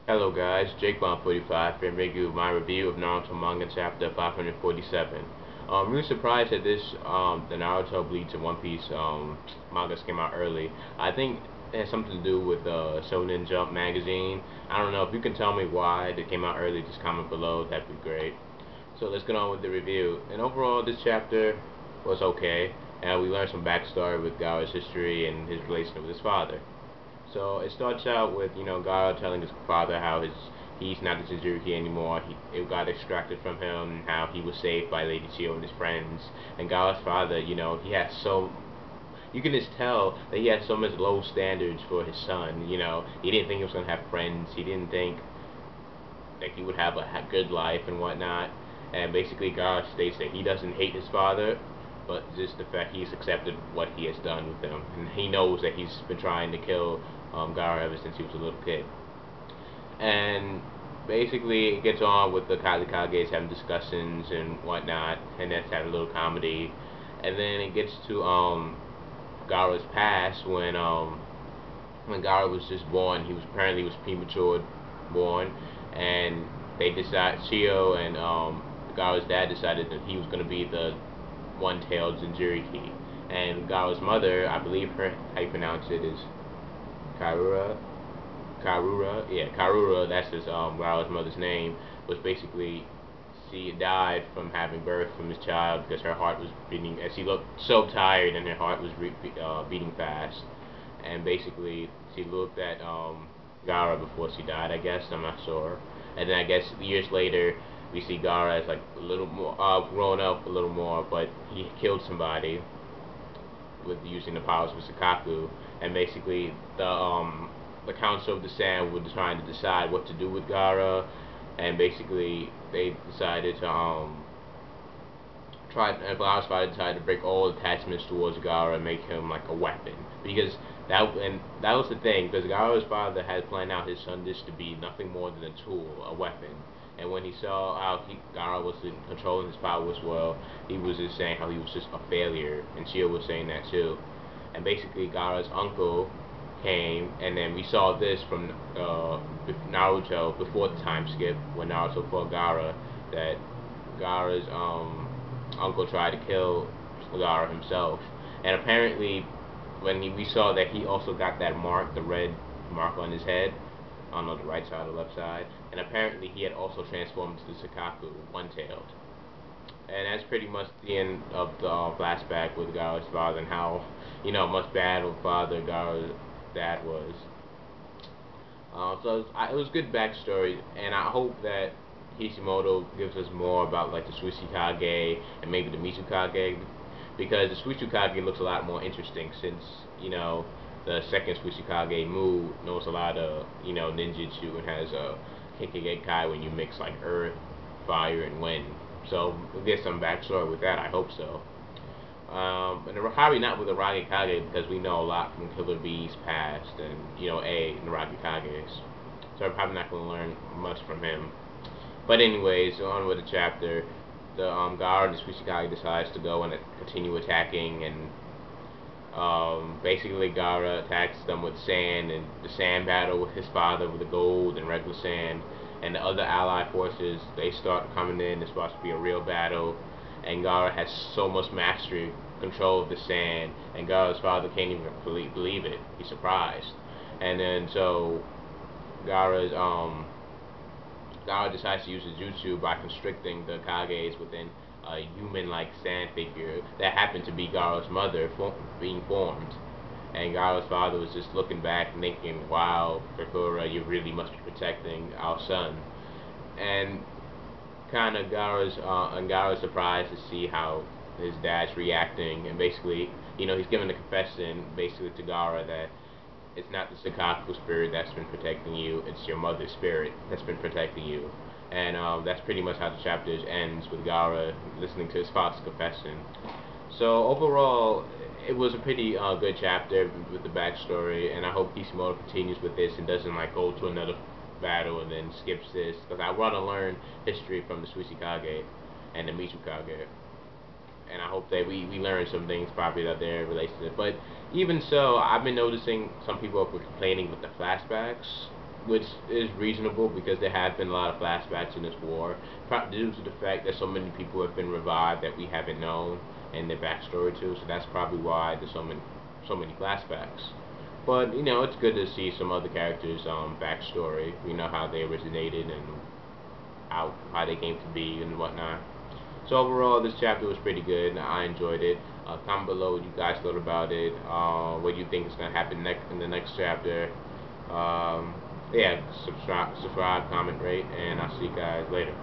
Hello guys, JakeBomb45 here bringing you my review of Naruto Manga chapter 547. Really surprised that the Naruto Bleach and One Piece mangas came out early. I think it has something to do with Shonen Jump magazine. I don't know if you can tell me why they came out early. Just comment below. That'd be great. So let's get on with the review. And overall, this chapter was okay. And we learned some backstory with Gaara's history and his relation with his father. So it starts out with Gaara telling his father how he's not the Jinchuriki anymore. It got extracted from him, and how he was saved by Lady Chiyo and his friends. And Gaara's father, he has so you can just tell that he had so much low standards for his son. He didn't think he was gonna have friends. He didn't think that he would have a good life and whatnot. And basically, Gaara states that he doesn't hate his father, but just the fact he's accepted what he has done with him, and he knows that he's been trying to kill Gaara ever since he was a little kid. And basically, it gets on with the Kages having discussions and whatnot, and that's having a little comedy. And then it gets to Gaara's past when Gaara was just born. He was apparently was premature born, and they decide Chiyo and Gaara's dad decided that he was going to be the one-tailed Jinchuriki. And Gaara's mother, I believe how you pronounce it is Karura. Karura, yeah, Karura. That's his Gaara's mother's name. Was basically she died from having birth from his child because her heart was beating. As she looked so tired and her heart was beating fast. And basically she looked at Gaara before she died. I guess I'm not sure. And then I guess years later we see Gaara as like a little more grown up a little more, but he killed somebody with using the powers of Sakaku, and basically the Council of the Sand were trying to decide what to do with Gaara, and basically they decided to Gaara's father decided to break all attachments towards Gaara and make him like a weapon, because that was the thing, because Gaara's father had planned out his son this to be nothing more than a tool, a weapon. And when he saw how Gaara was controlling his powers well, he was just saying how he was just a failure, and Chiyo was saying that too. And basically, Gaara's uncle came, and then we saw this from Naruto before the time skip when Naruto fought Gaara, that Gaara's uncle tried to kill Gaara himself, and apparently we saw that he also got that mark, the red mark on his head, on the right side or left side, and apparently he had also transformed into the Sakaku, one-tailed. And that's pretty much the end of the flashback with Gaara's father and how, much bad of a father Gaara's dad was. It was good backstory, and I hope that Kishimoto gives us more about like the Suishikage and maybe the Mizukage, because the Suishikage looks a lot more interesting since the second Suishikage Mu knows a lot of ninjutsu and has a Kekkei when you mix like earth, fire, and wind. So we'll get some backstory with that. I hope so. And probably not with the Ragekage, because we know a lot from Killer Bee's past and and the Ragekages. So I'm probably not going to learn much from him. But anyways, on with the chapter. The Gaara and the Suishikage decides to go and continue attacking, and basically Gaara attacks them with sand, and the sand battle with his father with the gold and regular sand, and the other allied forces, they start coming in. It's supposed to be a real battle, and Gaara has so much mastery, control of the sand, and Gaara's father can't even believe it. He's surprised. And then so Gaara's Gaara decides to use the jutsu by constricting the Kages within a human-like sand figure that happened to be Gaara's mother being formed. And Gaara's father was just looking back and thinking, wow, Kakura, you really must be protecting our son. And kind of Gaara's surprised to see how his dad's reacting, and basically, he's giving a confession basically to Gaara that it's not the Sakaku spirit that's been protecting you, it's your mother's spirit that's been protecting you. And that's pretty much how the chapter ends, with Gaara listening to his father's confession. So overall, it was a pretty good chapter with the backstory, and I hope Kishimoto continues with this and doesn't like go to another battle and then skips this, because I want to learn history from the Suishikage and the Mizukage, and I hope that we learn some things probably that they're related to it. But even so, I've been noticing some people are complaining with the flashbacks, which is reasonable because there have been a lot of flashbacks in this war, due to the fact that so many people have been revived that we haven't known and their backstory too. So that's probably why there's so many flashbacks. But you know, it's good to see some other characters' backstory. We know how they originated and how they came to be and whatnot. So overall, this chapter was pretty good. I enjoyed it. Comment below what you guys thought about it. What you think is gonna happen next in the next chapter. Yeah, subscribe, comment, rate, and I'll see you guys later.